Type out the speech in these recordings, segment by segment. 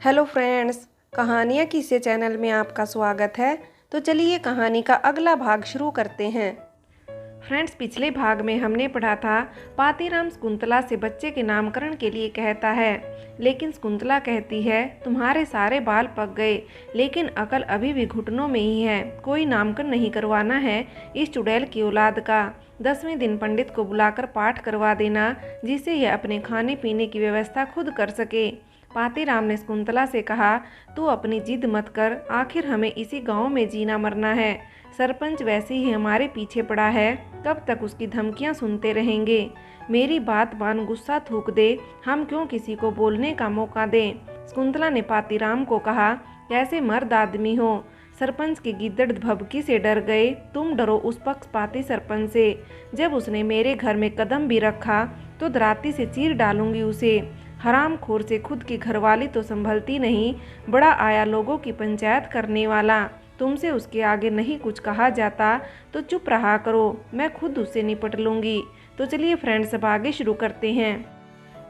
Hello friends, कहानियाँ किस्से channel में आपका स्वागत है। तो चलिए कहानी का अगला भाग शुरू करते हैं। फ्रेंड्स, पिछले भाग में हमने पढ़ा था पातीराम शकुंतला से बच्चे के नामकरण के लिए कहता है, लेकिन शकुंतला कहती है तुम्हारे सारे बाल पक गए लेकिन अकल अभी भी घुटनों में ही है। कोई नामकरण नहीं करवाना है इस चुड़ैल की औलाद का। 10वें दिन पंडित को बुलाकर पाठ करवा देना जिससे यह अपने खाने पीने की व्यवस्था खुद कर सके। पातीराम ने शकुंतला से कहा, तू अपनी जिद मत कर, आखिर हमें इसी गांव में जीना मरना है। सरपंच वैसे ही हमारे पीछे पड़ा है, कब तक उसकी धमकियां सुनते रहेंगे। मेरी बात मान, गुस्सा थूक दे, हम क्यों किसी को बोलने का मौका दें। शकुंतला ने पातीराम को कहा, कैसे मर्द आदमी हो, सरपंच की गिद्दड़ भभकी से डर गए, तुम डरो उस पक्षपाती सरपंच से। जब उसने मेरे घर में कदम भी रखा तो दराती से चीर डालूंगी उसे। हरामखोर से खुद की घरवाली तो संभलती नहीं, बड़ा आया लोगों की पंचायत करने वाला। तुमसे उसके आगे नहीं कुछ कहा जाता तो चुप रहा करो, मैं खुद उससे निपट लूंगी। तो चलिए फ्रेंड्स, अब आगे शुरू करते हैं।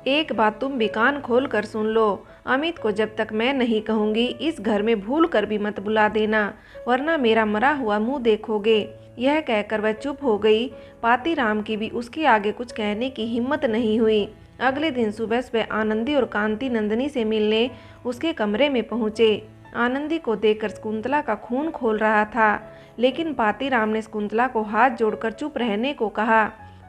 एक बात तुम भी कान खोल कर सुन लो, अमित को जब तक मैं नहीं कहूँगी इस घर में भूल कर भी मत बुला देना, वरना मेरा मरा हुआ मुंह देखोगे। यह कहकर वह चुप हो गई। पातीराम की भी उसके आगे कुछ कहने की हिम्मत नहीं हुई। अगले दिन सुबह सुबह आनंदी और कांति नंदिनी से मिलने उसके कमरे में पहुँचे। आनंदी को देखकर शकुंतला का खून खोल रहा था, लेकिन पातीराम ने शकुंतला को हाथ जोड़कर चुप रहने को कहा।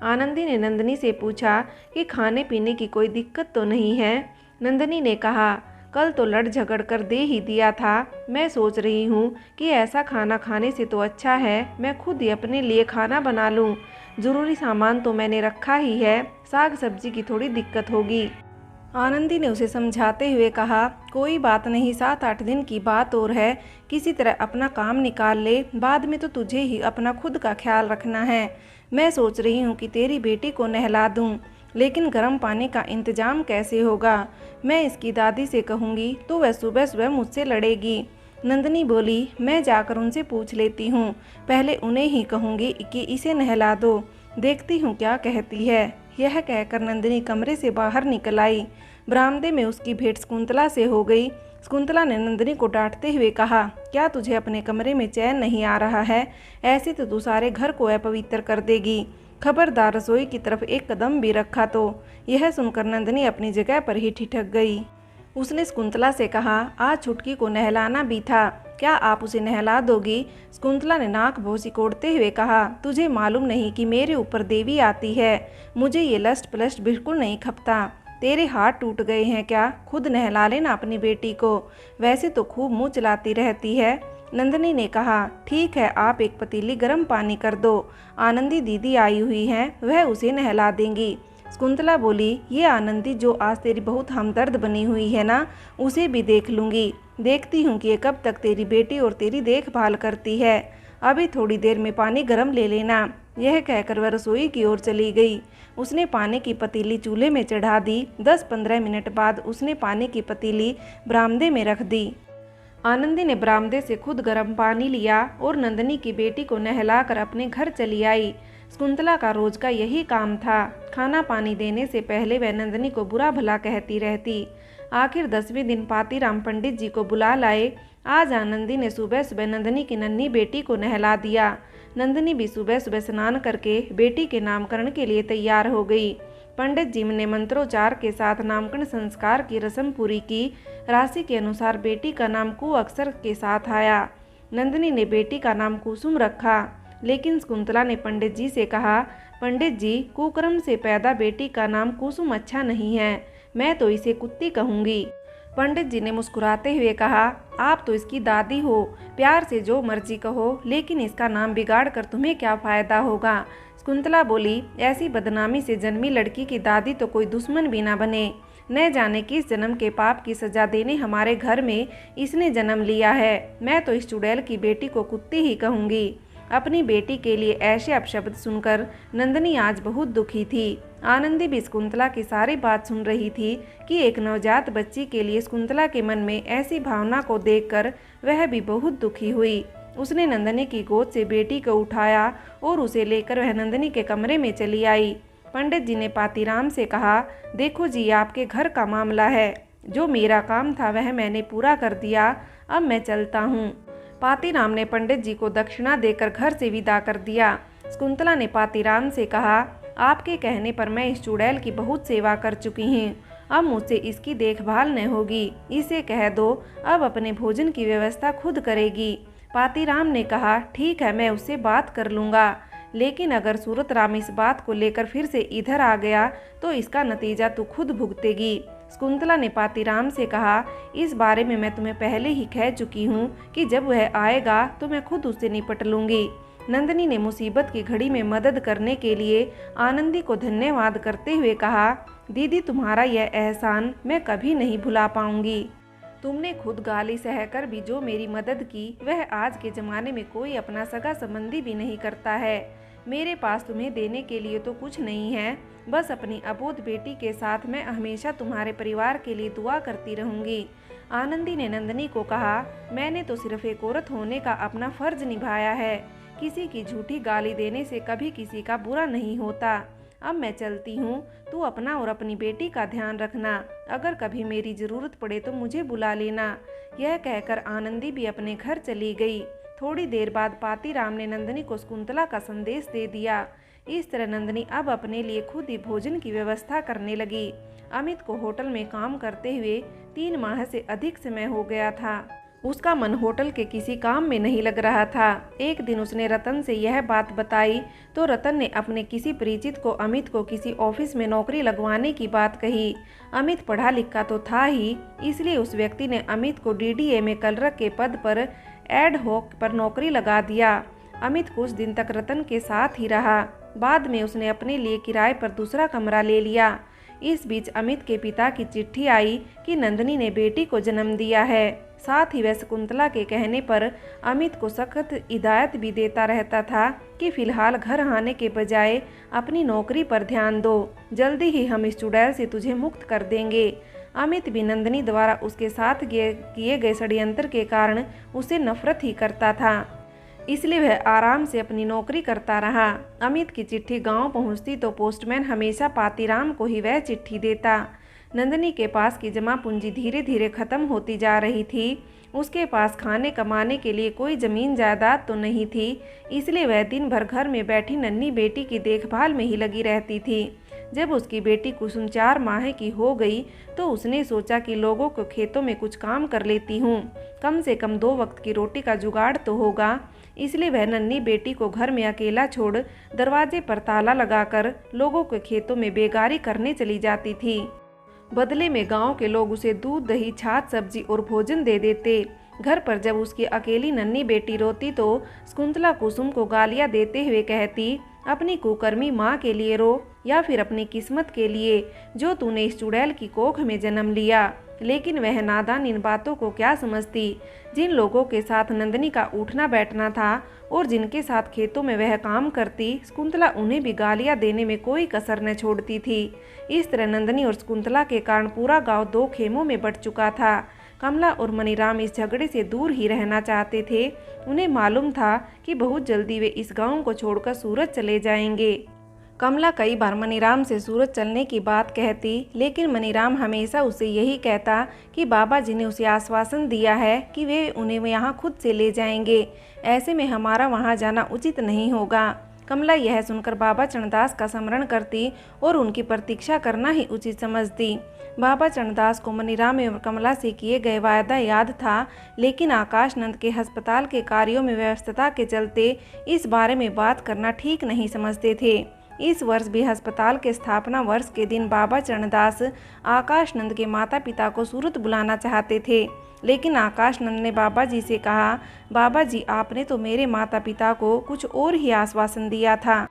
आनंदी ने नंदिनी से पूछा कि खाने पीने की कोई दिक्कत तो नहीं है। नंदिनी ने कहा, कल तो लड़ झगड़ कर दे ही दिया था। मैं सोच रही हूँ कि ऐसा खाना खाने से तो अच्छा है मैं खुद ही अपने लिए खाना बना लूँ। जरूरी सामान तो मैंने रखा ही है, साग सब्जी की थोड़ी दिक्कत होगी। आनंदी ने उसे समझाते हुए कहा, कोई बात नहीं, 7-8 दिन की बात और है, किसी तरह अपना काम निकाल ले, बाद में तो तुझे ही अपना खुद का ख्याल रखना है। मैं सोच रही हूँ कि तेरी बेटी को नहला दूँ, लेकिन गर्म पानी का इंतजाम कैसे होगा। मैं इसकी दादी से कहूँगी तो वह सुबह सुबह मुझसे लड़ेगी। नंदिनी बोली, मैं जाकर उनसे पूछ लेती हूँ, पहले उन्हें ही कहूँगी कि इसे नहला दो, देखती हूँ क्या कहती है। यह कहकर नंदिनी कमरे से बाहर निकल आई। बरामदे में उसकी भेंट शकुंतला से हो गई। शकुंतला ने नंदिनी को डांटते हुए कहा, क्या तुझे अपने कमरे में चैन नहीं आ रहा है? ऐसे तो तू सारे घर को अपवित्र कर देगी। खबरदार रसोई की तरफ एक कदम भी रखा तो। यह सुनकर नंदिनी अपनी जगह पर ही ठिठक गई। उसने शकुंतला से कहा, आज छुटकी को नहलाना भी था, क्या आप उसे नहला दोगी? शकुंतला ने नाक भौं सिकोड़ते हुए कहा, तुझे मालूम नहीं कि मेरे ऊपर देवी आती है? मुझे ये लस्ट पलस्ट बिल्कुल नहीं खपता। तेरे हाथ टूट गए हैं क्या? खुद नहला लेना अपनी बेटी को, वैसे तो खूब मुँह चलाती रहती है। नंदिनी ने कहा, ठीक है, आप एक पतीली गर्म पानी कर दो, आनंदी दीदी आई हुई हैं, वह उसे नहला देंगी। शकुंतला बोली, ये आनंदी जो आज तेरी बहुत हमदर्द बनी हुई है ना, उसे भी देख लूँगी, देखती हूँ कि ये कब तक तेरी बेटी और तेरी देखभाल करती है। अभी थोड़ी देर में पानी गर्म ले लेना। यह कहकर वह रसोई की ओर चली गई। उसने पानी की पतीली चूल्हे में चढ़ा दी। 10-15 मिनट बाद उसने पानी की पतीली बरामदे में रख दी। आनंदी ने बरामदे से खुद गर्म पानी लिया और नंदिनी की बेटी को नहलाकर अपने घर चली आई। शकुंतला का रोज का यही काम था। खाना पानी देने से पहले वह नंदिनी को बुरा भला कहती रहती। आखिर 10वें दिन पातीराम पंडित जी को बुला लाए। आज आनंदी ने सुबह सुबह नंदिनी की नन्ही बेटी को नहला दिया। नंदिनी भी सुबह सुबह स्नान करके बेटी के नामकरण के लिए तैयार हो गई। पंडित जी ने मंत्रोच्चार के साथ नामकरण संस्कार की रस्म पूरी की। राशि के अनुसार बेटी का नाम कु अक्षर के साथ आया। नंदिनी ने बेटी का नाम कुसुम रखा, लेकिन शकुंतला ने पंडित जी से कहा, पंडित जी, कुकर्म से पैदा बेटी का नाम कुसुम अच्छा नहीं है, मैं तो इसे कुत्ती कहूँगी। पंडित जी ने मुस्कुराते हुए कहा, आप तो इसकी दादी हो, प्यार से जो मर्जी कहो, लेकिन इसका नाम बिगाड़ कर तुम्हें क्या फ़ायदा होगा। शकुंतला बोली, ऐसी बदनामी से जन्मी लड़की की दादी तो कोई दुश्मन भी ना बने। न जाने किस जन्म के पाप की सजा देने हमारे घर में इसने जन्म लिया है। मैं तो इस चुड़ैल की बेटी को कुत्ती ही कहूँगी। अपनी बेटी के लिए ऐसे अपशब्द सुनकर नंदिनी आज बहुत दुखी थी। आनंदी भी शकुंतला की सारी बात सुन रही थी कि एक नवजात बच्ची के लिए शकुंतला के मन में ऐसी भावना को देखकर वह भी बहुत दुखी हुई। उसने नंदिनी की गोद से बेटी को उठाया और उसे लेकर वह नंदिनी के कमरे में चली आई। पंडित जी ने पातीराम से कहा, देखो जी, आपके घर का मामला है, जो मेरा काम था वह मैंने पूरा कर दिया, अब मैं चलता हूँ। पातीराम ने पंडित जी को दक्षिणा देकर घर से विदा कर दिया। शकुंतला ने पातीराम से कहा, आपके कहने पर मैं इस चुड़ैल की बहुत सेवा कर चुकी हूँ, अब मुझसे इसकी देखभाल न होगी। इसे कह दो अब अपने भोजन की व्यवस्था खुद करेगी। पातीराम ने कहा, ठीक है, मैं उससे बात कर लूँगा, लेकिन अगर सूरतराम इस बात को लेकर फिर से इधर आ गया तो इसका नतीजा तू खुद भुगतेगी। शकुंतला ने पातीराम से कहा, इस बारे में मैं तुम्हें पहले ही कह चुकी हूँ कि जब वह आएगा तो मैं खुद उससे निपट लूँगी। नंदिनी ने मुसीबत की घड़ी में मदद करने के लिए आनंदी को धन्यवाद करते हुए कहा, दीदी तुम्हारा यह एहसान मैं कभी नहीं भुला पाऊंगी। तुमने खुद गाली सहकर भी जो मेरी मदद की वह आज के ज़माने में कोई अपना सगा संबंधी भी नहीं करता है। मेरे पास तुम्हें देने के लिए तो कुछ नहीं है, बस अपनी अबोध बेटी के साथ मैं हमेशा तुम्हारे परिवार के लिए दुआ करती रहूँगी। आनंदी ने नंदिनी को कहा, मैंने तो सिर्फ एक औरत होने का अपना फर्ज निभाया है, किसी की झूठी गाली देने से कभी किसी का बुरा नहीं होता। अब मैं चलती हूँ, तू अपना और अपनी बेटी का ध्यान रखना, अगर कभी मेरी ज़रूरत पड़े तो मुझे बुला लेना। यह कहकर आनंदी भी अपने घर चली गई। थोड़ी देर बाद पातीराम ने नंदिनी को शकुंतला का संदेश दे दिया। इस तरह नंदिनी अब अपने लिए खुद ही भोजन की व्यवस्था करने लगी। अमित को होटल में काम करते हुए 3 माह से अधिक समय हो गया था। उसका मन होटल के किसी काम में नहीं लग रहा था। एक दिन उसने रतन से यह बात बताई तो रतन ने अपने किसी परिचित को अमित को किसी ऑफिस में नौकरी लगवाने की बात कही। अमित पढ़ा लिखा तो था ही, इसलिए उस व्यक्ति ने अमित को डीडीए में क्लर्क के पद पर एड हॉक पर नौकरी लगा दिया। अमित कुछ दिन तक रतन के साथ ही रहा। बाद में उसने अपने लिए किराए पर दूसरा कमरा ले लिया। इस बीच अमित के पिता की चिट्ठी आई कि नंदिनी ने बेटी को जन्म दिया है। साथ ही वह शकुंतला के कहने पर अमित को सख्त हिदायत भी देता रहता था कि फिलहाल घर आने के बजाय अपनी नौकरी पर ध्यान दो, जल्दी ही हम इस चुड़ैल से तुझे मुक्त कर देंगे। अमित भी नंदिनी द्वारा उसके साथ किए गए षड्यंत्र के कारण उसे नफरत ही करता था, इसलिए वह आराम से अपनी नौकरी करता रहा। अमित की चिट्ठी गांव पहुंचती तो पोस्टमैन हमेशा पातीराम को ही वह चिट्ठी देता। नंदिनी के पास की जमा पूंजी धीरे धीरे खत्म होती जा रही थी। उसके पास खाने कमाने के लिए कोई जमीन जायदाद तो नहीं थी, इसलिए वह दिन भर घर में बैठी नन्ही बेटी की देखभाल में ही लगी रहती थी। जब उसकी बेटी कुसुम 4 माह की हो गई तो उसने सोचा कि लोगों को खेतों में कुछ काम कर लेती हूँ, कम से कम 2 वक्त की रोटी का जुगाड़ तो होगा। इसलिए वह नन्ही बेटी को घर में अकेला छोड़ दरवाजे पर ताला लगाकर लोगों के खेतों में बेगारी करने चली जाती थी। बदले में गांव के लोग उसे दूध, दही, छाछ, सब्जी और भोजन दे देते। घर पर जब उसकी अकेली नन्ही बेटी रोती तो शकुंतला कुसुम को गालियां देते हुए कहती, अपनी कुकर्मी माँ के लिए रो या फिर अपनी किस्मत के लिए जो तूने इस चुड़ैल की कोख में जन्म लिया। लेकिन वह नादान इन बातों को क्या समझती। जिन लोगों के साथ नंदिनी का उठना बैठना था और जिनके साथ खेतों में वह काम करती, शकुंतला उन्हें भी गालियां देने में कोई कसर न छोड़ती थी। इस तरह नंदिनी और शकुंतला के कारण पूरा गांव 2 खेमों में बंट चुका था। कमला और मनीराम इस झगड़े से दूर ही रहना चाहते थे। उन्हें मालूम था कि बहुत जल्दी वे इस गांव को छोड़कर सूरत चले जाएंगे। कमला कई बार मनीराम से सूरत चलने की बात कहती, लेकिन मनीराम हमेशा उसे यही कहता कि बाबा जी ने उसे आश्वासन दिया है कि वे उन्हें यहाँ खुद से ले जाएंगे, ऐसे में हमारा वहाँ जाना उचित नहीं होगा। कमला यह सुनकर बाबा चरणदास का स्मरण करती और उनकी प्रतीक्षा करना ही उचित समझती। बाबा चरणदास को मनीराम एवं कमला से किए गए वायदा याद था, लेकिन आकाश नंद के अस्पताल के कार्यों में व्यस्तता के चलते इस बारे में बात करना ठीक नहीं समझते थे। इस वर्ष भी अस्पताल के स्थापना वर्ष के दिन बाबा चरणदास आकाश नंद के माता पिता को सूरत बुलाना चाहते थे, लेकिन आकाश नंद ने बाबा जी से कहा, बाबा जी आपने तो मेरे माता पिता को कुछ और ही आश्वासन दिया था,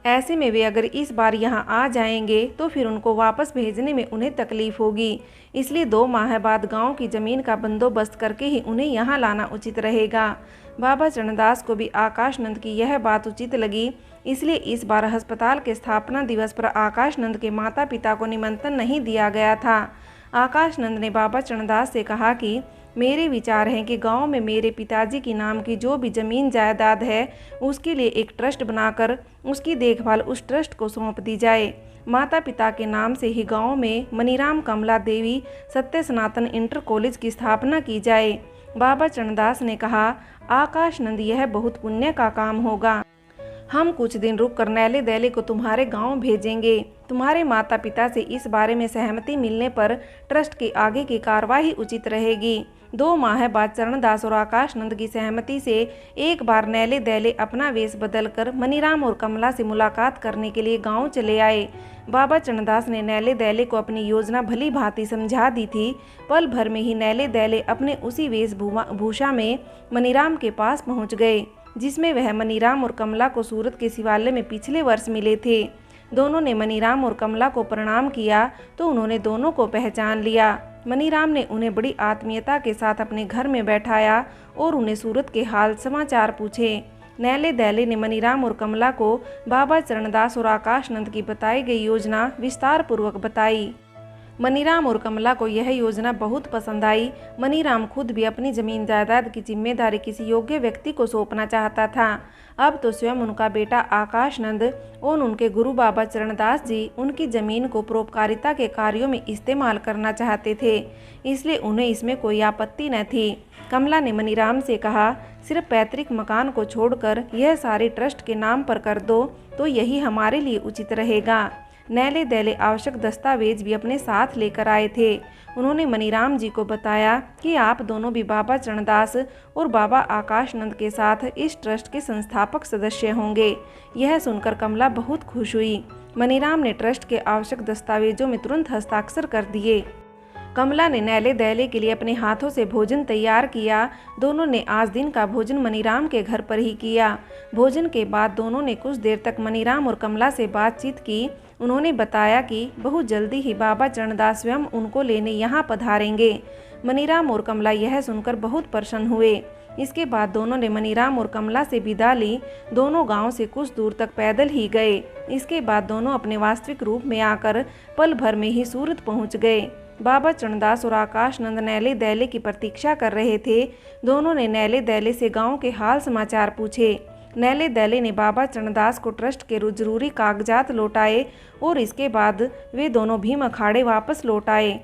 ऐसे में वे अगर इस बार यहाँ आ जाएंगे तो फिर उनको वापस भेजने में उन्हें तकलीफ होगी, इसलिए 2 माह बाद गांव की ज़मीन का बंदोबस्त करके ही उन्हें यहाँ लाना उचित रहेगा। बाबा चरणदास को भी आकाश नंद की यह बात उचित लगी, इसलिए इस बार अस्पताल के स्थापना दिवस पर आकाश नंद के माता पिता को निमंत्रण नहीं दिया गया था। आकाश नंद ने बाबा चरणदास से कहा कि मेरे विचार हैं कि गांव में मेरे पिताजी के नाम की जो भी ज़मीन जायदाद है उसके लिए एक ट्रस्ट बनाकर उसकी देखभाल उस ट्रस्ट को सौंप दी जाए। माता पिता के नाम से ही गांव में मनीराम कमला देवी सत्य सनातन इंटर कॉलेज की स्थापना की जाए। बाबा चरणदास ने कहा, आकाश नंद, यह बहुत पुण्य का काम होगा। हम कुछ दिन रुक कर नैले दैले को तुम्हारे गांव भेजेंगे। तुम्हारे माता पिता से इस बारे में सहमति मिलने पर ट्रस्ट की आगे की कार्रवाई उचित रहेगी। 2 माह बाद चरणदास और आकाश नंद की सहमति से एक बार नैले दैले अपना वेश बदलकर मनीराम और कमला से मुलाकात करने के लिए गांव चले आए। बाबा चरणदास ने नैले दैले को अपनी योजना भली भांति समझा दी थी। पल भर में ही नैले दैले अपने उसी वेशभूषा में मनीराम के पास पहुंच गए जिसमें वह मनीराम और कमला को सूरत के शिवालय में पिछले वर्ष मिले थे। दोनों ने मनीराम और कमला को प्रणाम किया तो उन्होंने दोनों को पहचान लिया। मनीराम ने उन्हें बड़ी आत्मीयता के साथ अपने घर में बैठाया और उन्हें सूरत के हाल समाचार पूछे। नैले दैले ने मनीराम और कमला को बाबा चरणदास और आकाश नंद की बताई गई योजना विस्तार पूर्वक बताई। मनीराम और कमला को यह योजना बहुत पसंद आई। मनीराम खुद भी अपनी जमीन जायदाद की जिम्मेदारी किसी योग्य व्यक्ति को सौंपना चाहता था। अब तो स्वयं उनका बेटा आकाश नंद और उनके गुरु बाबा चरणदास जी उनकी जमीन को परोपकारिता के कार्यों में इस्तेमाल करना चाहते थे, इसलिए उन्हें इसमें कोई आपत्ति न थी। कमला ने मनीराम से कहा, सिर्फ पैतृक मकान को छोड़कर यह सारी ट्रस्ट के नाम पर कर दो तो यही हमारे लिए उचित रहेगा। नैले दैले आवश्यक दस्तावेज भी अपने साथ लेकर आए थे। उन्होंने मनीराम जी को बताया कि आप दोनों भी बाबा चरणदास और बाबा आकाश नंद के साथ इस ट्रस्ट के संस्थापक सदस्य होंगे। यह सुनकर कमला बहुत खुश हुई। मनीराम ने ट्रस्ट के आवश्यक दस्तावेजों में तुरंत हस्ताक्षर कर दिए। कमला ने नैले दैले के लिए अपने हाथों से भोजन तैयार किया। दोनों ने आज दिन का भोजन मनीराम के घर पर ही किया। भोजन के बाद दोनों ने कुछ देर तक मनीराम और कमला से बातचीत की। उन्होंने बताया कि बहुत जल्दी ही बाबा चरणदास स्वयं उनको लेने यहाँ पधारेंगे। मनीराम और कमला यह सुनकर बहुत प्रसन्न हुए। इसके बाद दोनों ने मनीराम और कमला से विदा ली। दोनों गांव से कुछ दूर तक पैदल ही गए। इसके बाद दोनों अपने वास्तविक रूप में आकर पल भर में ही सूरत पहुंच गए। बाबा चरणदास और आकाश नंद नैले दैले की प्रतीक्षा कर रहे थे। दोनों ने नैले दैले से गांव के हाल समाचार पूछे। नैले दैले ने बाबा चरणदास को ट्रस्ट के जरूरी कागजात लौटाए और इसके बाद वे दोनों भीम अखाड़े वापस लौट आए।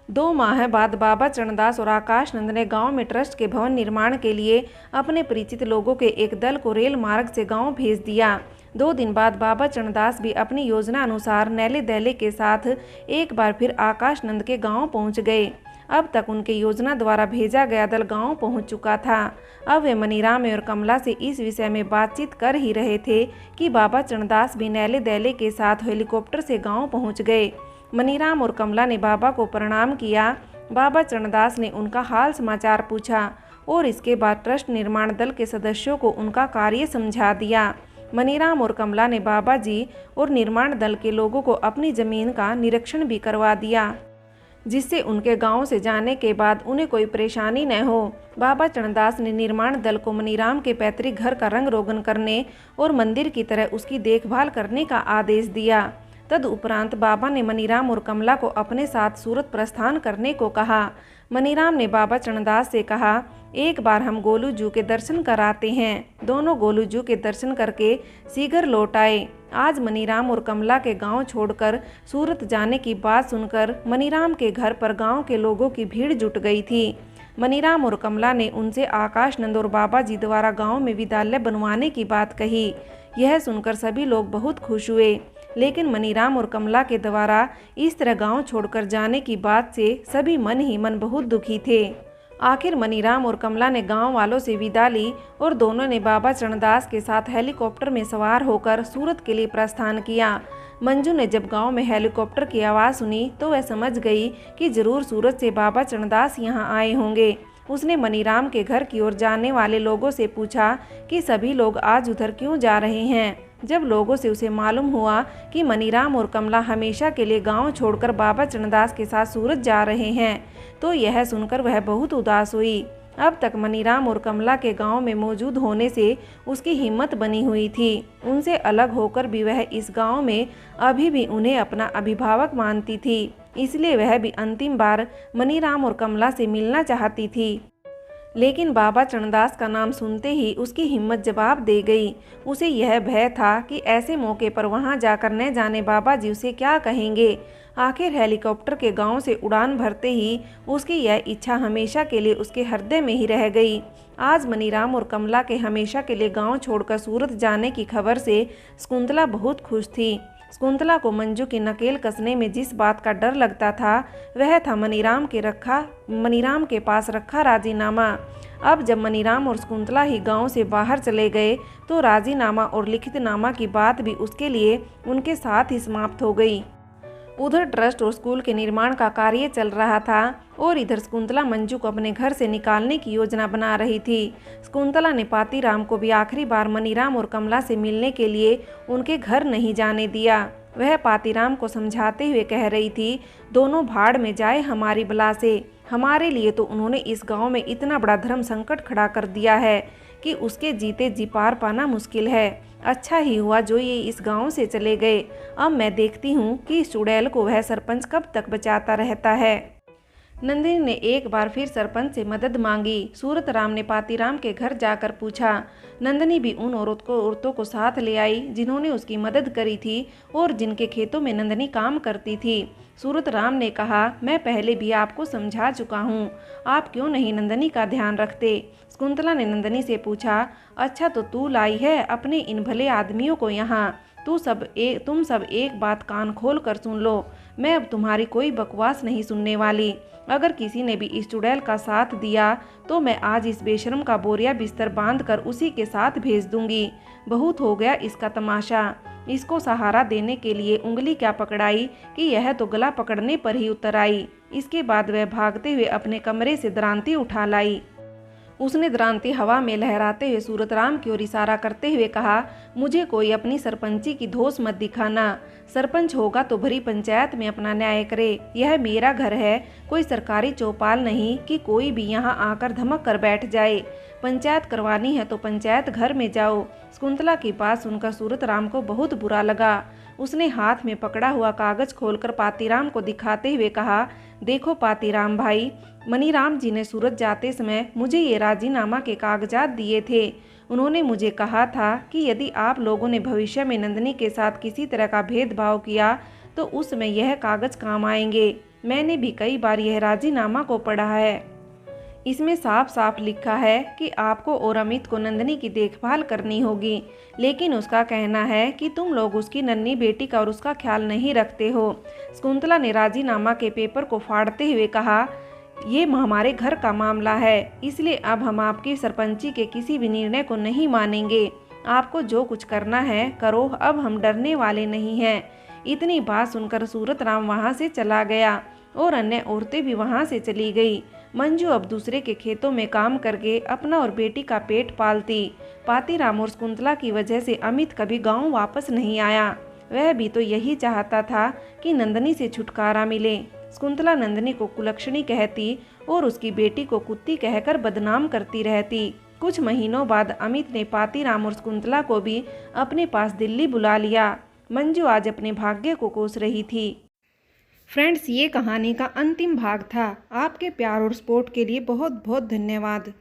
2 माह बाद बाबा चरणदास और आकाश नंद ने गांव में ट्रस्ट के भवन निर्माण के लिए अपने परिचित लोगों के एक दल को रेल मार्ग से गांव भेज दिया। 2 दिन बाद बाबा चरणदास भी अपनी योजना अनुसार नैले दैले के साथ एक बार फिर आकाश नंद के गांव पहुंच गए। अब तक उनके योजना द्वारा भेजा गया दल गांव पहुंच चुका था। अब वे मनीराम और कमला से इस विषय में बातचीत कर ही रहे थे कि बाबा चरणदास भी नैले दैले के साथ हेलीकॉप्टर से गांव पहुंच गए। मनीराम और कमला ने बाबा को प्रणाम किया। बाबा चरणदास ने उनका हाल समाचार पूछा और इसके बाद ट्रस्ट निर्माण दल के सदस्यों को उनका कार्य समझा दिया। मनीराम और कमला ने बाबा जी और निर्माण दल के लोगों को अपनी जमीन का निरीक्षण भी करवा दिया, जिससे उनके गांव से जाने के बाद उन्हें कोई परेशानी न हो। बाबा चरणदास ने निर्माण दल को मनीराम के पैतृक घर का रंग रोगन करने और मंदिर की तरह उसकी देखभाल करने का आदेश दिया। तदुपरांत बाबा ने मनीराम और कमला को अपने साथ सूरत प्रस्थान करने को कहा। मनीराम ने बाबा चरणदास से कहा, एक बार हम गोलू जू के दर्शन कराते हैं। दोनों गोलू जू के दर्शन करके शीघ्र लौट आए। आज मनीराम और कमला के गांव छोड़कर सूरत जाने की बात सुनकर मनीराम के घर पर गांव के लोगों की भीड़ जुट गई थी। मनीराम और कमला ने उनसे आकाश नंद और बाबा जी द्वारा गांव में विद्यालय बनवाने की बात कही। यह सुनकर सभी लोग बहुत खुश हुए, लेकिन मनीराम और कमला के द्वारा इस तरह गांव छोड़कर जाने की बात से सभी मन ही मन बहुत दुखी थे। आखिर मनीराम और कमला ने गांव वालों से विदा ली और दोनों ने बाबा चरणदास के साथ हेलीकॉप्टर में सवार होकर सूरत के लिए प्रस्थान किया। मंजू ने जब गांव में हेलीकॉप्टर की आवाज़ सुनी तो वह समझ गई कि जरूर सूरत से बाबा चरणदास यहां आए होंगे। उसने मनीराम के घर की ओर जाने वाले लोगों से पूछा कि सभी लोग आज उधर क्यों जा रहे हैं। जब लोगों से उसे मालूम हुआ कि मनीराम और कमला हमेशा के लिए गांव छोड़कर बाबा चरणदास के साथ सूरत जा रहे हैं तो यह सुनकर वह बहुत उदास हुई। अब तक मनीराम और कमला के गांव में मौजूद होने से उसकी हिम्मत बनी हुई थी। उनसे अलग होकर भी वह इस गांव में अभी भी उन्हें अपना अभिभावक मानती थी, इसलिए वह भी अंतिम बार मनीराम और कमला से मिलना चाहती थी। लेकिन बाबा चरणदास का नाम सुनते ही उसकी हिम्मत जवाब दे गई। उसे यह भय था कि ऐसे मौके पर वहां जाकर न जाने बाबा जी उसे क्या कहेंगे। आखिर हेलीकॉप्टर के गांव से उड़ान भरते ही उसकी यह इच्छा हमेशा के लिए उसके हृदय में ही रह गई। आज मनीराम और कमला के हमेशा के लिए गांव छोड़कर सूरत जाने की खबर से शकुंतला बहुत खुश थी। शकुंतला को मंजू की नकेल कसने में जिस बात का डर लगता था वह था मनीराम के पास रखा राजीनामा। अब जब मनीराम और शकुंतला ही गांव से बाहर चले गए तो राजीनामा और लिखितनामा की बात भी उसके लिए उनके साथ ही समाप्त हो गई। उधर ट्रस्ट और स्कूल के निर्माण का कार्य चल रहा था और इधर शकुंतला मंजू को अपने घर से निकालने की योजना बना रही थी। शकुंतला ने पातीराम को भी आखिरी बार मनीराम और कमला से मिलने के लिए उनके घर नहीं जाने दिया। वह पातीराम को समझाते हुए कह रही थी, दोनों भाड़ में जाए हमारी बला से। हमारे लिए तो उन्होंने इस गांव में इतना बड़ा धर्म संकट खड़ा कर दिया है कि उसके जीते जी पार पाना मुश्किल है। अच्छा ही हुआ जो ये इस गांव से चले गए। अब मैं देखती हूँ कि इस चुड़ैल को वह सरपंच कब तक बचाता रहता है। नंदिनी ने एक बार फिर सरपंच से मदद मांगी। सूरतराम ने पातीराम के घर जाकर पूछा। नंदिनी भी उन औरतों को साथ ले आई जिन्होंने उसकी मदद करी थी और जिनके खेतों में नंदिनी काम करती थी। सूरतराम ने कहा, मैं पहले भी आपको समझा चुका हूँ, आप क्यों नहीं नंदिनी का ध्यान रखते। शकुंतला ने नंदिनी से पूछा, अच्छा तो तू लाई है अपने इन भले आदमियों को यहाँ। तुम सब एक बात कान खोल कर सुन लो, मैं अब तुम्हारी कोई बकवास नहीं सुनने वाली। अगर किसी ने भी इस चुड़ैल का साथ दिया तो मैं आज इस बेशरम का बोरिया बिस्तर बांधकर उसी के साथ भेज दूंगी। बहुत हो गया इसका तमाशा। इसको सहारा देने के लिए उंगली क्या पकड़ाई कि यह तो गला पकड़ने पर ही उतर आई। इसके बाद वह भागते हुए अपने कमरे से दरांती उठा लाई। उसने दरांती हवा में लहराते हुए सूरतराम की ओर इशारा करते हुए कहा, मुझे कोई अपनी सरपंची की धौंस मत दिखाना। सरपंच होगा तो भरी पंचायत में अपना न्याय करे। यह मेरा घर है, कोई सरकारी चौपाल नहीं कि कोई भी यहाँ आकर धमक कर बैठ जाए। पंचायत करवानी है तो पंचायत घर में जाओ। शकुंतला की बात सुनकर सूरतराम को बहुत बुरा लगा। उसने हाथ में पकड़ा हुआ कागज खोलकर पातीराम को दिखाते हुए कहा, देखो पातीराम भाई, मनीराम जी ने सूरत जाते समय मुझे ये राजीनामा के कागजात दिए थे। उन्होंने मुझे कहा था कि यदि आप लोगों ने भविष्य में नंदिनी के साथ किसी तरह का भेदभाव किया तो उस समय यह कागज काम आएंगे। मैंने भी कई बार यह राजीनामा को पढ़ा है। इसमें साफ साफ लिखा है कि आपको और अमित को नंदिनी की देखभाल करनी होगी, लेकिन उसका कहना है कि तुम लोग उसकी नन्ही बेटी का और उसका ख्याल नहीं रखते हो। शकुंतला ने राजीनामा के पेपर को फाड़ते हुए कहा, ये हमारे घर का मामला है, इसलिए अब हम आपकी सरपंची के किसी भी निर्णय को नहीं मानेंगे। आपको जो कुछ करना है करो, अब हम डरने वाले नहीं हैं। इतनी बात सुनकर सूरतराम वहां से चला गया और अन्य औरतें भी वहां से चली गई। मंजू अब दूसरे के खेतों में काम करके अपना और बेटी का पेट पालती। पातीराम और शकुंतला की वजह से अमित कभी गांव वापस नहीं आया। वह भी तो यही चाहता था कि नंदिनी से छुटकारा मिले। शकुंतला नंदिनी को कुलक्षणी कहती और उसकी बेटी को कुत्ती कहकर बदनाम करती रहती। कुछ महीनों बाद अमित ने पातीराम और शकुंतला को भी अपने पास दिल्ली बुला लिया। मंजू आज अपने भाग्य को कोस रही थी। फ्रेंड्स, ये कहानी का अंतिम भाग था। आपके प्यार और सपोर्ट के लिए बहुत बहुत धन्यवाद।